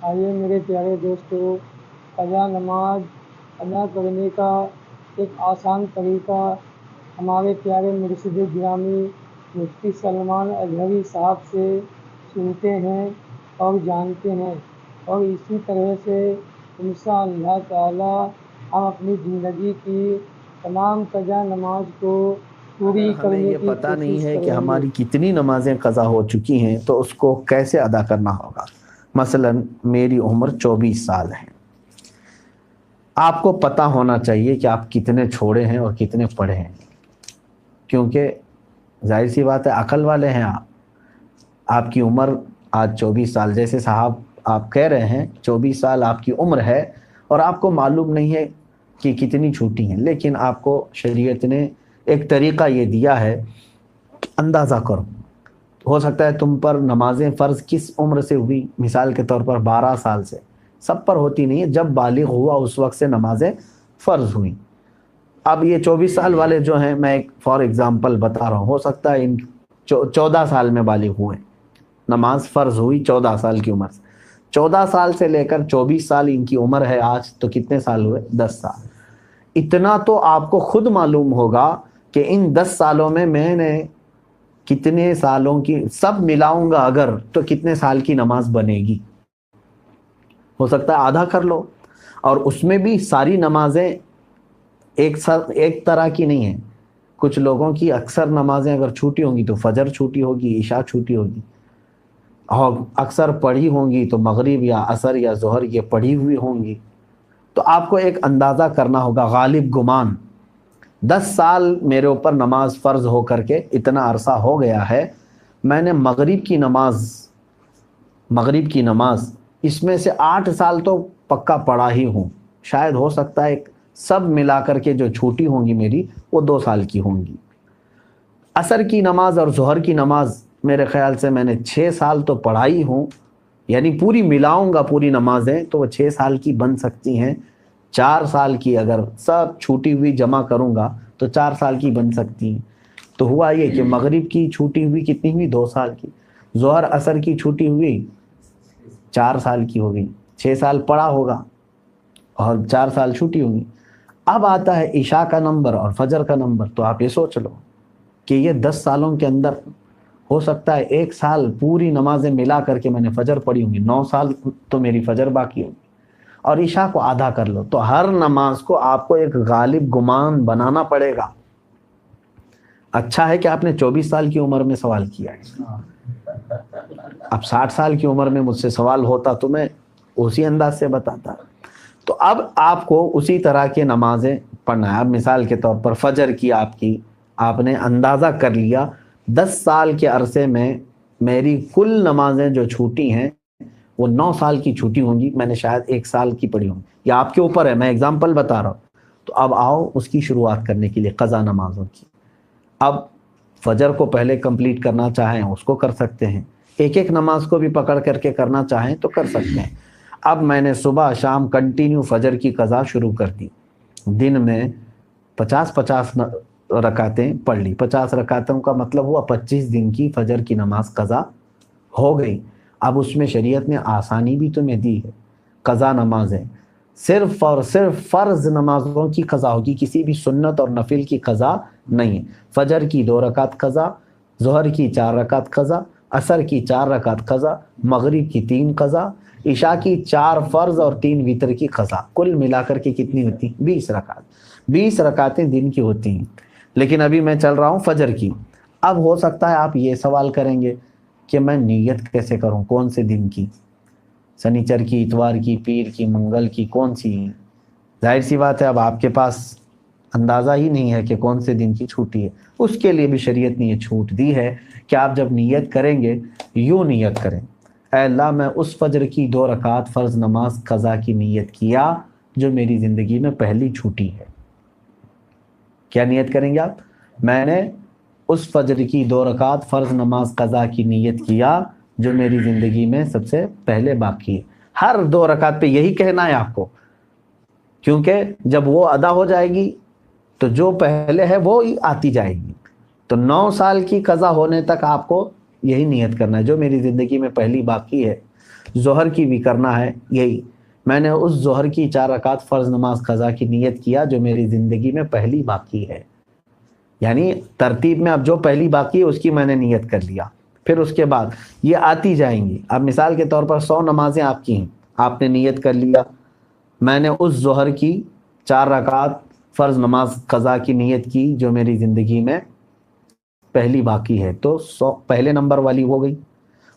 آئیے میرے پیارے دوستو، قضا نماز ادا کرنے کا ایک آسان طریقہ ہمارے پیارے مرشد گرامی مفتی سلمان اظہری صاحب سے سنتے ہیں اور جانتے ہیں، اور اسی طرح سے انشاءاللہ تعالی ہم اپنی زندگی کی تمام قضا نماز کو اگر پوری ہمیں کرنے یہ کی پتہ نہیں کوشش ہے کہ کریں گے۔ ہماری کتنی نمازیں قضا ہو چکی ہیں تو اس کو کیسے ادا کرنا ہوگا؟ مثلا میری عمر 24 سال ہے، آپ کو پتہ ہونا چاہیے کہ آپ کتنے چھوڑے ہیں اور کتنے پڑھے ہیں، کیونکہ ظاہر سی بات ہے عقل والے ہیں آپ کی عمر آج 24 سال، جیسے صاحب آپ کہہ رہے ہیں 24 سال آپ کی عمر ہے اور آپ کو معلوم نہیں ہے کہ کتنی چھوٹی ہیں، لیکن آپ کو شریعت نے ایک طریقہ یہ دیا ہے، اندازہ کرو، ہو سکتا ہے تم پر نمازیں فرض کس عمر سے ہوئی، مثال کے طور پر 12 سال سے، سب پر ہوتی نہیں ہے، جب بالغ ہوا اس وقت سے نمازیں فرض ہوئیں۔ اب یہ 24 سال والے جو ہیں، میں ایک فار ایگزامپل بتا رہا ہوں، ہو سکتا ہے ان 14 سال میں بالغ ہوئے، نماز فرض ہوئی 14 سال کی عمر سے، 14 سال سے لے کر 24 سال ان کی عمر ہے آج، تو کتنے سال ہوئے؟ 10 سال۔ اتنا تو آپ کو خود معلوم ہوگا کہ ان 10 سالوں میں میں نے کتنے سالوں کی سب ملاؤں گا اگر تو کتنے سال کی نماز بنے گی۔ ہو سکتا ہے آدھا کر لو، اور اس میں بھی ساری نمازیں ایک طرح کی نہیں ہیں، کچھ لوگوں کی اکثر نمازیں اگر چھوٹی ہوں گی تو فجر چھوٹی ہوگی، عشاء چھوٹی ہوگی، اور اکثر پڑھی ہوں گی تو مغرب یا عصر یا ظہر یہ پڑھی ہوئی ہوں گی۔ تو آپ کو ایک اندازہ کرنا ہوگا، غالب گمان 10 سال میرے اوپر نماز فرض ہو کر کے اتنا عرصہ ہو گیا ہے، میں نے مغرب کی نماز اس میں سے 8 سال تو پکا پڑھا ہی ہوں، شاید ہو سکتا ہے سب ملا کر کے جو چھوٹی ہوں گی میری وہ 2 سال کی ہوں گی۔ عصر کی نماز اور ظہر کی نماز میرے خیال سے میں نے 6 سال تو پڑھائی ہوں، یعنی پوری ملاؤں گا پوری نمازیں تو وہ 6 سال کی بن سکتی ہیں، 4 سال کی اگر سب چھوٹی ہوئی جمع کروں گا تو 4 سال کی بن سکتی ہیں۔ تو ہوا یہ کہ مغرب کی چھوٹی ہوئی کتنی ہوئی؟ 2 سال کی، ظہر عصر کی چھوٹی ہوئی 4 سال کی ہو گئی، 6 سال پڑھا ہوگا اور 4 سال چھوٹی ہوگی۔ اب آتا ہے عشاء کا نمبر اور فجر کا نمبر، تو آپ یہ سوچ لو کہ یہ 10 سالوں کے اندر ہو سکتا ہے 1 سال پوری نمازیں ملا کر کے میں نے فجر پڑھی ہوں گی، 9 سال تو میری فجر باقی ہوگی، اور عشاء کو آدھا کر لو، تو ہر نماز کو آپ کو ایک غالب گمان بنانا پڑے گا۔ اچھا ہے کہ آپ نے 24 سال کی عمر میں سوال کیا ہے، اب 60 سال کی عمر میں مجھ سے سوال ہوتا تو میں اسی انداز سے بتاتا۔ تو اب آپ کو اسی طرح کی نمازیں پڑھنا ہے۔ اب مثال کے طور پر فجر کی آپ نے اندازہ کر لیا 10 سال کے عرصے میں میری کل نمازیں جو چھوٹی ہیں وہ 9 سال کی چھوٹی ہوں گی، میں نے شاید 1 سال کی پڑھی ہوں، یا آپ کے اوپر ہے، میں اگزامپل بتا رہا ہوں۔ تو اب آؤ اس کی شروعات کرنے کے لیے قضا نمازوں کی۔ اب فجر کو پہلے کمپلیٹ کرنا چاہیں اس کو کر سکتے ہیں، ایک ایک نماز کو بھی پکڑ کر کے کرنا چاہیں تو کر سکتے ہیں۔ اب میں نے صبح شام کنٹینیو فجر کی قضا شروع کر دی، دن میں 50 رکعتیں پڑھ لی، 50 رکعتوں کا مطلب ہوا 25 دن کی فجر کی نماز قضا ہو گئی۔ اب اس میں شریعت نے آسانی بھی تمہیں دی ہے، قضا نمازیں صرف اور صرف فرض نمازوں کی قضا ہوگی، کسی بھی سنت اور نفل کی قضا نہیں ہے۔ فجر کی 2 رکعت قضا، ظہر کی 4 رکعت قضا، عصر کی 4 رکعت قضا، مغرب کی 3 قضا، عشاء کی 4 فرض اور 3 وتر کی قضا، کل ملا کر کے کتنی ہوتی؟ 20 رکعت، 20 رکعتیں دن کی ہوتی ہیں۔ لیکن ابھی میں چل رہا ہوں فجر کی۔ اب ہو سکتا ہے آپ یہ سوال کریں گے کہ میں نیت کیسے کروں، کون سے دن کی، سنیچر کی، اتوار کی، پیر کی، منگل کی، کون سی؟ ظاہر سی بات ہے اب آپ کے پاس اندازہ ہی نہیں ہے کہ کون سے دن کی چھوٹی ہے۔ اس کے لیے بھی شریعت نے یہ چھوٹ دی ہے کہ آپ جب نیت کریں گے یوں نیت کریں، اے اللہ میں اس فجر کی 2 رکعت فرض نماز قضا کی نیت کیا جو میری زندگی میں پہلی چھوٹی ہے۔ کیا نیت کریں گے آپ؟ میں نے اس فجر کی 2 رکعت فرض نماز قضا کی نیت کیا جو میری زندگی میں سب سے پہلے باقی ہے۔ ہر 2 رکعت پہ یہی کہنا ہے آپ کو، کیونکہ جب وہ ادا ہو جائے گی تو جو پہلے ہے وہ ہی آتی جائے گی۔ تو 9 سال کی قضا ہونے تک آپ کو یہی نیت کرنا ہے، جو میری زندگی میں پہلی باقی ہے ظہر کی بھی کرنا ہے یہی، میں نے اس ظہر کی 4 رکعت فرض نماز قضا کی نیت کیا جو میری زندگی میں پہلی باقی ہے، یعنی ترتیب میں اب جو پہلی باقی ہے اس کی میں نے نیت کر لیا، پھر اس کے بعد یہ آتی جائیں گی۔ اب مثال کے طور پر 100 نمازیں آپ کی ہیں، آپ نے نیت کر لیا میں نے اس ظہر کی 4 رکعت فرض نماز قضا کی نیت کی جو میری زندگی میں پہلی باقی ہے، تو 100 پہلے نمبر والی ہو گئی،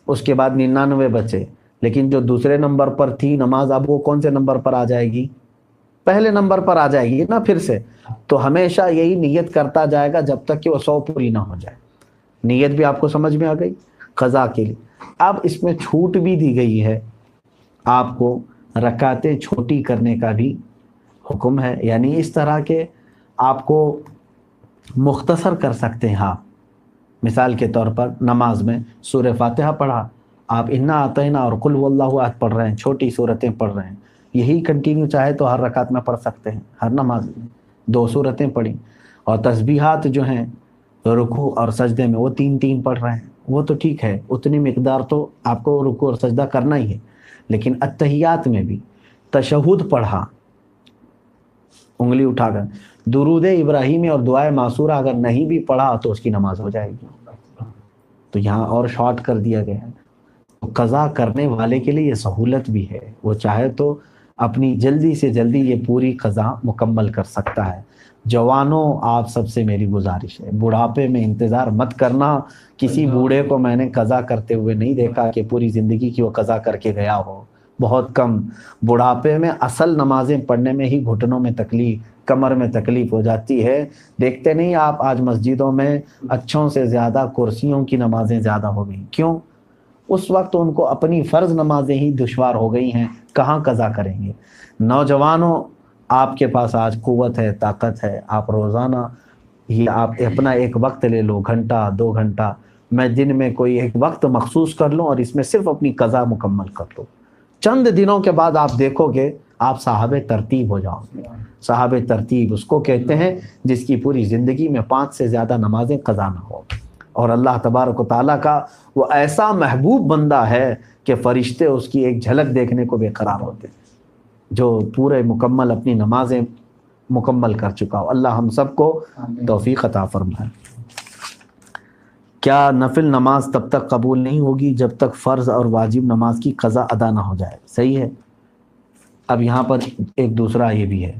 اس کے بعد 99 بچے، لیکن جو دوسرے نمبر پر تھی نماز اب وہ کون سے نمبر پر آ جائے گی؟ پہلے نمبر پر آ جائے گی نا پھر سے۔ تو ہمیشہ یہی نیت کرتا جائے گا جب تک کہ وہ 100 پوری نہ ہو جائے۔ نیت بھی آپ کو سمجھ میں آ گئی قضا کے لیے۔ اب اس میں چھوٹ بھی دی گئی ہے، آپ کو رکعتیں چھوٹی کرنے کا بھی حکم ہے، یعنی اس طرح کے آپ کو مختصر کر سکتے ہیں آپ۔ مثال کے طور پر نماز میں سورہ فاتحہ پڑھا، آپ انا اعطینا اور قل هو اللہ احد پڑھ رہے ہیں، چھوٹی صورتیں پڑھ رہے ہیں، یہی کنٹینیو چاہے تو ہر رکعت میں پڑھ سکتے ہیں، ہر نماز میں 2 صورتیں پڑھی، اور تسبیحات جو ہیں رکوع اور سجدے میں وہ 3 پڑھ رہے ہیں، وہ تو ٹھیک ہے، اتنی مقدار تو آپ کو رکوع اور سجدہ کرنا ہی ہے۔ لیکن اتحیات میں بھی تشہد پڑھا انگلی اٹھا کر، درود ابراہیمی اور دعائے معصورہ اگر نہیں بھی پڑھا تو اس کی نماز ہو جائے گی، تو یہاں اور شارٹ کر دیا گیا ہے۔ قضا کرنے والے کے لیے یہ سہولت بھی ہے، وہ چاہے تو اپنی جلدی سے جلدی یہ پوری قضا مکمل کر سکتا ہے۔ جوانوں آپ سب سے میری گزارش ہے، بڑھاپے میں انتظار مت کرنا، کسی بوڑھے کو میں نے قضا کرتے ہوئے نہیں دیکھا کہ پوری زندگی کی وہ قضا کر کے گیا ہو، بہت کم۔ بڑھاپے میں اصل نمازیں پڑھنے میں ہی گھٹنوں میں تکلیف، کمر میں تکلیف ہو جاتی ہے۔ دیکھتے نہیں آپ آج مسجدوں میں اچھوں سے زیادہ کرسیوں کی نمازیں زیادہ ہو گئی، کیوں؟ اس وقت ان کو اپنی فرض نمازیں ہی دشوار ہو گئی ہیں، کہاں قضا کریں گے؟ نوجوانوں آپ کے پاس آج قوت ہے، طاقت ہے، آپ روزانہ ہی آپ اپنا ایک وقت لے لو، گھنٹہ 2 گھنٹہ، میں دن میں کوئی ایک وقت مخصوص کر لوں اور اس میں صرف اپنی قضا مکمل کر لوں۔ چند دنوں کے بعد آپ دیکھو گے آپ صاحب ترتیب ہو جاؤ گے۔ صاحب ترتیب اس کو کہتے ہیں جس کی پوری زندگی میں 5 سے زیادہ نمازیں قضا نہ ہو، اور اللہ تبارک و تعالیٰ کا وہ ایسا محبوب بندہ ہے کہ فرشتے اس کی ایک جھلک دیکھنے کو بے قرار ہوتے ہیں، جو پورے مکمل اپنی نمازیں مکمل کر چکا ہو۔ اللہ ہم سب کو توفیق عطا فرمائے۔ کیا نفل نماز تب تک قبول نہیں ہوگی جب تک فرض اور واجب نماز کی قضا ادا نہ ہو جائے؟ صحیح ہے۔ اب یہاں پر ایک دوسرا یہ بھی ہے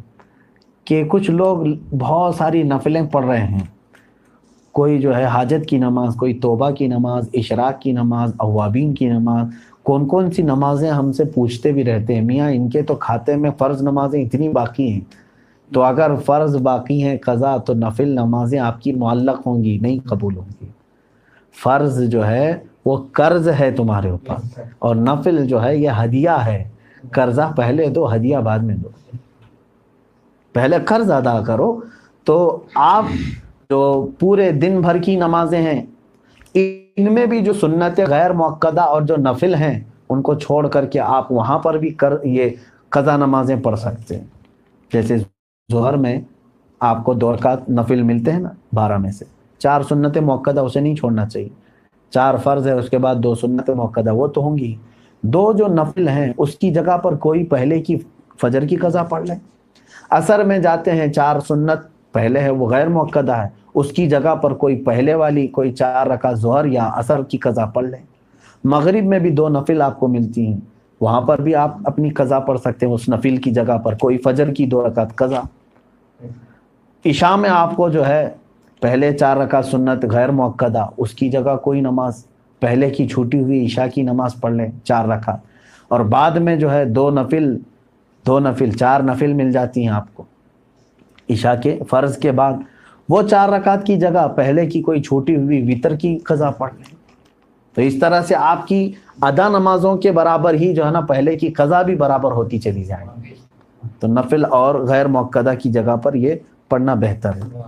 کہ کچھ لوگ بہت ساری نفلیں پڑھ رہے ہیں، کوئی جو ہے حاجت کی نماز، کوئی توبہ کی نماز، اشراق کی نماز، اوابین کی نماز، کون سی نمازیں ہم سے پوچھتے بھی رہتے ہیں، میاں ان کے تو کھاتے میں فرض نمازیں اتنی باقی ہیں، تو اگر فرض باقی ہیں قضا تو نفل نمازیں آپ کی معلق ہوں گی، نہیں قبول ہوں گی۔ فرض جو ہے وہ قرض ہے تمہارے اوپر، اور نفل جو ہے یہ ہدیہ ہے، قرضہ پہلے دو، ہدیہ بعد میں دو، پہلے قرض ادا کرو۔ تو آپ جو پورے دن بھر کی نمازیں ہیں ان میں بھی جو سنت غیر مؤکدہ اور جو نفل ہیں ان کو چھوڑ کر کے آپ وہاں پر بھی یہ قضا نمازیں پڑھ سکتے ہیں۔ جیسے ظہر میں آپ کو 2 رکعت نفل ملتے ہیں نا 12 میں سے، 4 سنت مؤکدہ اسے نہیں چھوڑنا چاہیے، 4 فرض ہے اس کے بعد 2 سنت مؤکدہ وہ تو ہوں گی، 2 جو نفل ہیں اس کی جگہ پر کوئی پہلے کی فجر کی قضا پڑھ لیں۔ عصر میں جاتے ہیں 4 سنت پہلے ہے وہ غیر مؤکدہ ہے، اس کی جگہ پر کوئی پہلے والی کوئی 4 رکعت ظہر یا عصر کی قضا پڑھ لیں۔ مغرب میں بھی 2 نفل آپ کو ملتی ہیں، وہاں پر بھی آپ اپنی قضا پڑھ سکتے ہیں، اس نفل کی جگہ پر کوئی فجر کی 2 رکعت قضا۔ عشاء میں آپ کو جو ہے پہلے 4 رکعت سنت غیر مؤکدہ، اس کی جگہ کوئی نماز پہلے کی چھوٹی ہوئی عشاء کی نماز پڑھ لیں 4 رکعت، اور بعد میں جو ہے 2 نفل 4 نفل مل جاتی ہیں آپ کو عشاء کے فرض کے بعد، وہ 4 رکعت کی جگہ پہلے کی کوئی چھوٹی ہوئی وتر کی قضا پڑھ لیں۔ تو اس طرح سے آپ کی ادا نمازوں کے برابر ہی جو ہے نا پہلے کی قضا بھی برابر ہوتی چلی جائے گی۔ تو نفل اور غیر مؤکدہ کی جگہ پر یہ پڑھنا بہتر ہے۔